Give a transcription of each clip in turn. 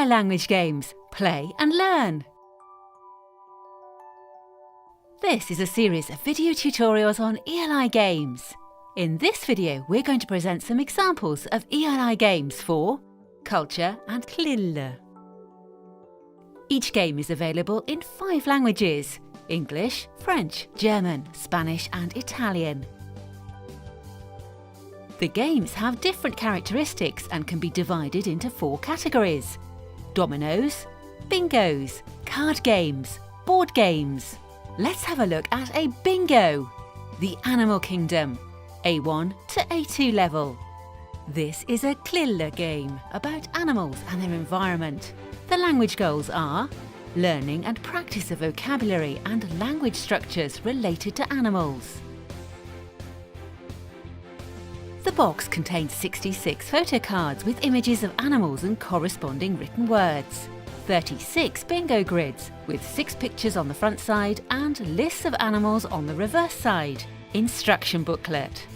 ELI language games. Play and learn. This is a series of video tutorials on ELI games. In this video, we're going to present some examples of ELI games for Culture and CLIL. Each game is available in 5 languages: English, French, German, Spanish and Italian. The games have different characteristics and can be divided into 4 categories: dominoes, bingos, card games, board games. Let's have a look at a bingo. The Animal Kingdom, A1 to A2 level. This is a CLIL game about animals and their environment. The language goals are learning and practice of vocabulary and language structures related to animals. The box contains 66 photo cards with images of animals and corresponding written words. 36 bingo grids with 6 pictures on the front side and lists of animals on the reverse side. Instruction booklet.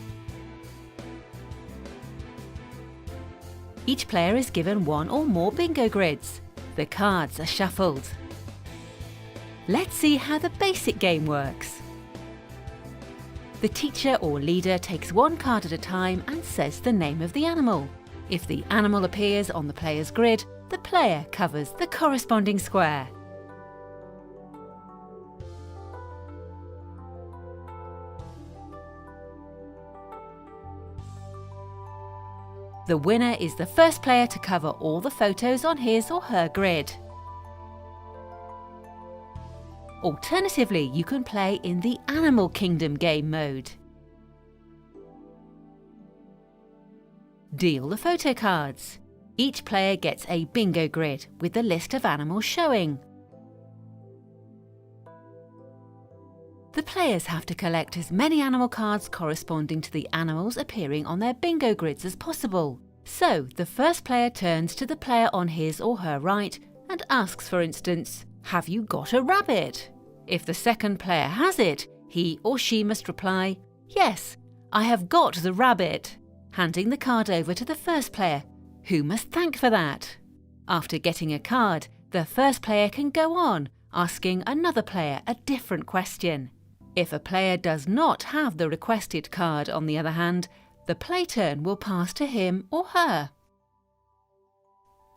Each player is given 1 or more bingo grids. The cards are shuffled. Let's see how the basic game works. The teacher or leader takes 1 card at a time and says the name of the animal. If the animal appears on the player's grid, the player covers the corresponding square. The winner is the first player to cover all the photos on his or her grid. Alternatively, you can play in the Animal Kingdom game mode. Deal the photo cards. Each player gets a bingo grid with the list of animals showing. The players have to collect as many animal cards corresponding to the animals appearing on their bingo grids as possible. So, the first player turns to the player on his or her right and asks, for instance, "Have you got a rabbit?" If the second player has it, he or she must reply, "Yes, I have got the rabbit," handing the card over to the first player, who must thank for that. After getting a card, the first player can go on, asking another player a different question. If a player does not have the requested card, on the other hand, the play turn will pass to him or her.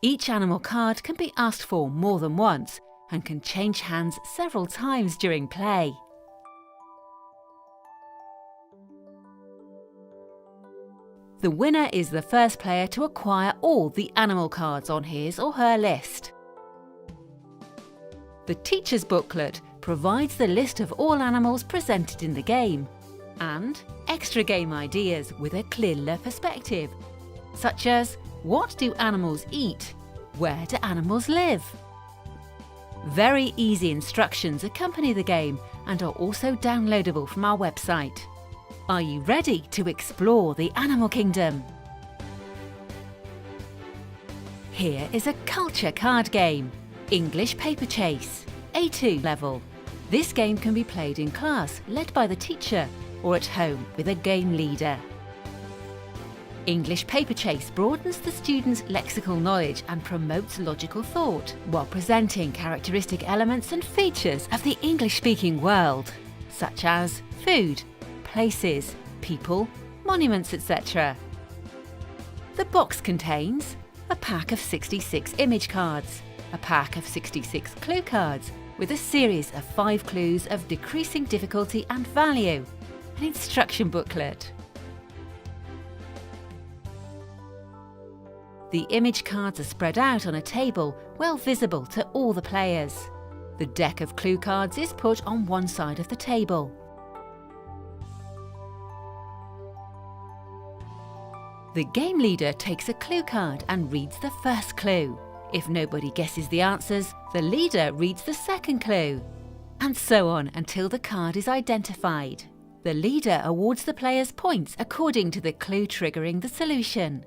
Each animal card can be asked for more than once and can change hands several times during play. The winner is the first player to acquire all the animal cards on his or her list. The teacher's booklet provides the list of all animals presented in the game and extra game ideas with a CLIL perspective, such as what do animals eat? Where do animals live? Very easy instructions accompany the game and are also downloadable from our website. Are you ready to explore the Animal Kingdom? Here is a culture card game, English Paper Chase, A2 level. This game can be played in class, led by the teacher, or at home with a game leader. English Paper Chase broadens the student's lexical knowledge and promotes logical thought, while presenting characteristic elements and features of the English-speaking world, such as food, places, people, monuments, etc. The box contains a pack of 66 image cards, a pack of 66 clue cards with a series of 5 clues of decreasing difficulty and value, an instruction booklet. The image cards are spread out on a table, well visible to all the players. The deck of clue cards is put on one side of the table. The game leader takes a clue card and reads the first clue. If nobody guesses the answers, the leader reads the second clue. And so on until the card is identified. The leader awards the players points according to the clue triggering the solution.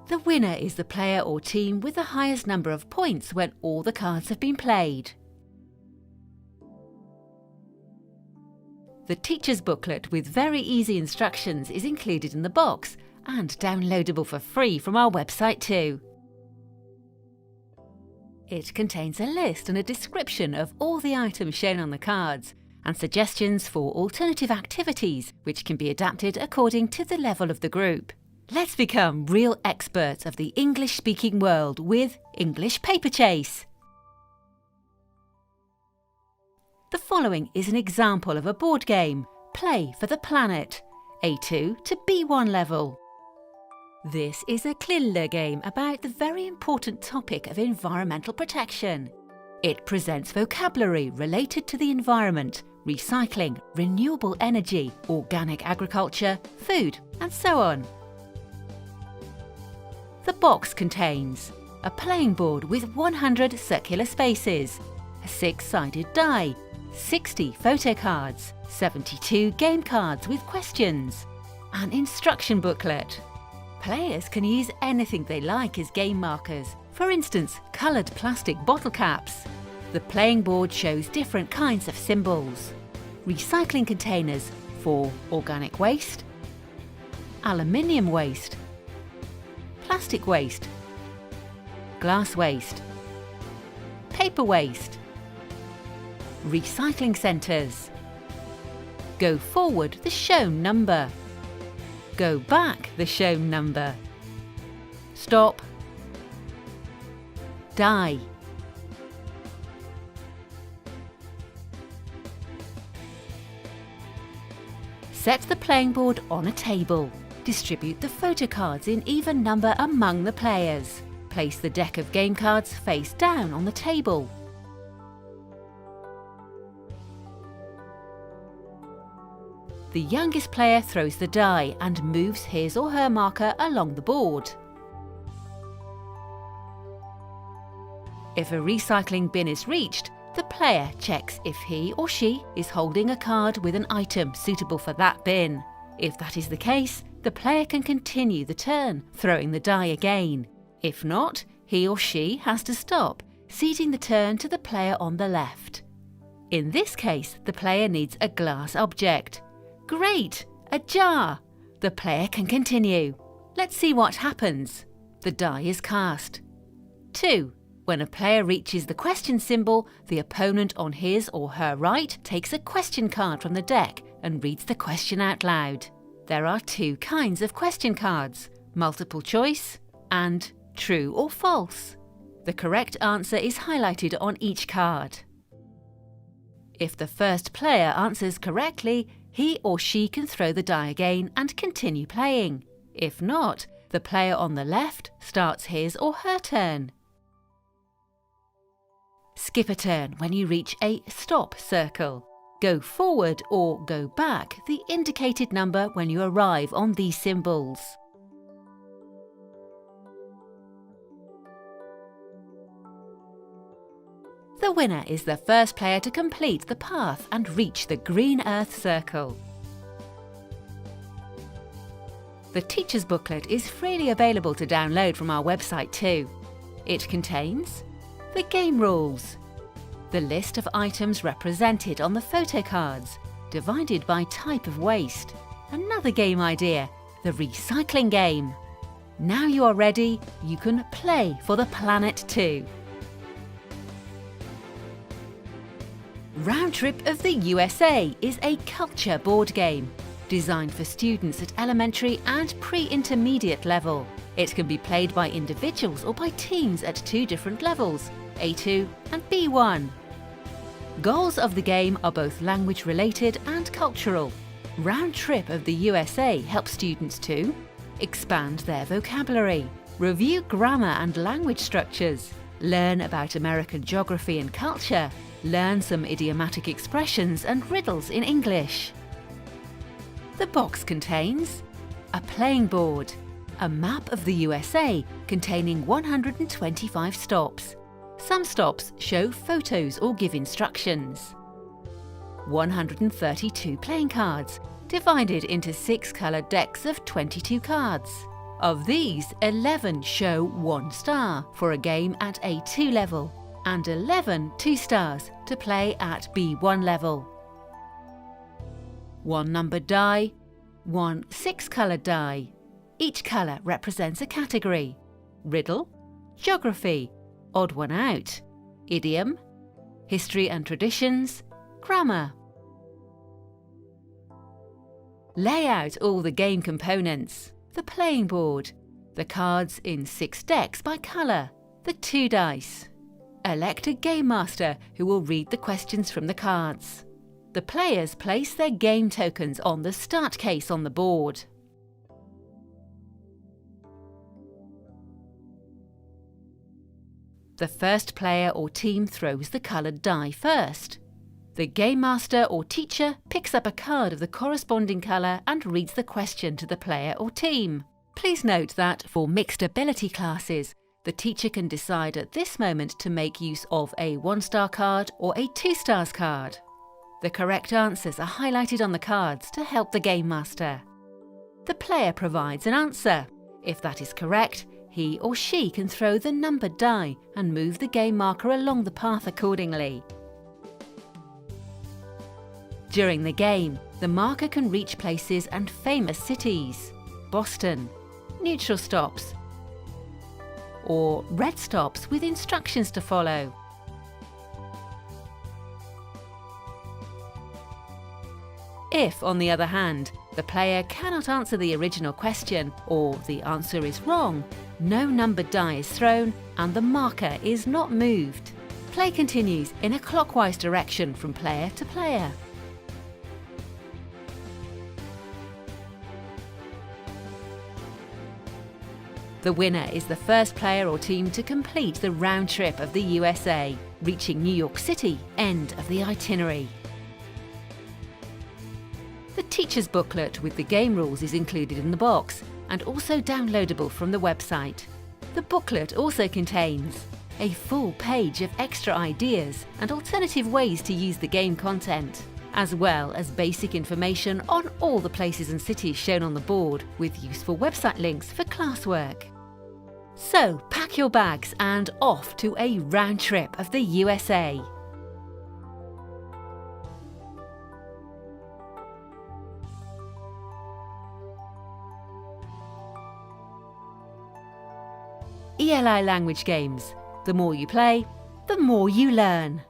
The winner is the player or team with the highest number of points when all the cards have been played. The teacher's booklet with very easy instructions is included in the box and downloadable for free from our website too. It contains a list and a description of all the items shown on the cards and suggestions for alternative activities which can be adapted according to the level of the group. Let's become real experts of the English-speaking world with English Paper Chase. The following is an example of a board game, Play for the Planet, A2 to B1 level. This is a CLIL game about the very important topic of environmental protection. It presents vocabulary related to the environment, recycling, renewable energy, organic agriculture, food, and so on. The box contains a playing board with 100 circular spaces, a 6-sided die, 60 photo cards, 72 game cards with questions, an instruction booklet. Players can use anything they like as game markers, for instance, coloured plastic bottle caps. The playing board shows different kinds of symbols. Recycling containers for organic waste, aluminium waste, plastic waste, glass waste, paper waste, recycling centres. Go forward the shown number. Go back the shown number. Stop. Die. Set the playing board on a table. Distribute the photo cards in even number among the players. Place the deck of game cards face down on the table. The youngest player throws the die and moves his or her marker along the board. If a recycling bin is reached, the player checks if he or she is holding a card with an item suitable for that bin. If that is the case, the player can continue the turn, throwing the die again. If not, he or she has to stop, ceding the turn to the player on the left. In this case, the player needs a glass object. Great! A jar! The player can continue. Let's see what happens. The die is cast. 2. When a player reaches the question symbol, the opponent on his or her right takes a question card from the deck and reads the question out loud. There are 2 kinds of question cards, multiple choice and true or false. The correct answer is highlighted on each card. If the first player answers correctly, he or she can throw the die again and continue playing. If not, the player on the left starts his or her turn. Skip a turn when you reach a stop circle. Go forward or go back the indicated number when you arrive on these symbols. The winner is the first player to complete the path and reach the green Earth circle. The teacher's booklet is freely available to download from our website too. It contains the game rules, the list of items represented on the photo cards, divided by type of waste, another game idea, the recycling game. Now you are ready, you can play for the planet too. Round Trip of the USA is a culture board game designed for students at elementary and pre-intermediate level. It can be played by individuals or by teams at 2 different levels, A2 and B1. Goals of the game are both language-related and cultural. Round Trip of the USA helps students to expand their vocabulary, review grammar and language structures, learn about American geography and culture, learn some idiomatic expressions and riddles in English. The box contains a playing board, a map of the USA containing 125 stops. Some stops show photos or give instructions. 132 playing cards, divided into 6 coloured decks of 22 cards. Of these, 11 show 1 star for a game at A2 level, and 11 2 stars to play at B1 level. 1 numbered die, 1 6-coloured die. Each colour represents a category: riddle, geography, odd one out, idiom, history and traditions, grammar. Lay out all the game components: the playing board, the cards in 6 decks by colour, the 2 dice. Elect a Game Master who will read the questions from the cards. The players place their game tokens on the start case on the board. The first player or team throws the coloured die first. The Game Master or teacher picks up a card of the corresponding colour and reads the question to the player or team. Please note that for mixed ability classes, the teacher can decide at this moment to make use of a 1-star card or a 2 stars card. The correct answers are highlighted on the cards to help the Game Master. The player provides an answer. If that is correct, he or she can throw the numbered die and move the game marker along the path accordingly. During the game, the marker can reach places and famous cities: Boston, neutral stops, or red stops with instructions to follow. If, on the other hand, the player cannot answer the original question or the answer is wrong, no numbered die is thrown and the marker is not moved. Play continues in a clockwise direction from player to player. The winner is the first player or team to complete the round trip of the USA, reaching New York City, end of the itinerary. The teacher's booklet with the game rules is included in the box and also downloadable from the website. The booklet also contains a full page of extra ideas and alternative ways to use the game content, as well as basic information on all the places and cities shown on the board with useful website links for classwork. So pack your bags and off to a round trip of the USA. ELI Language Games. The more you play, the more you learn.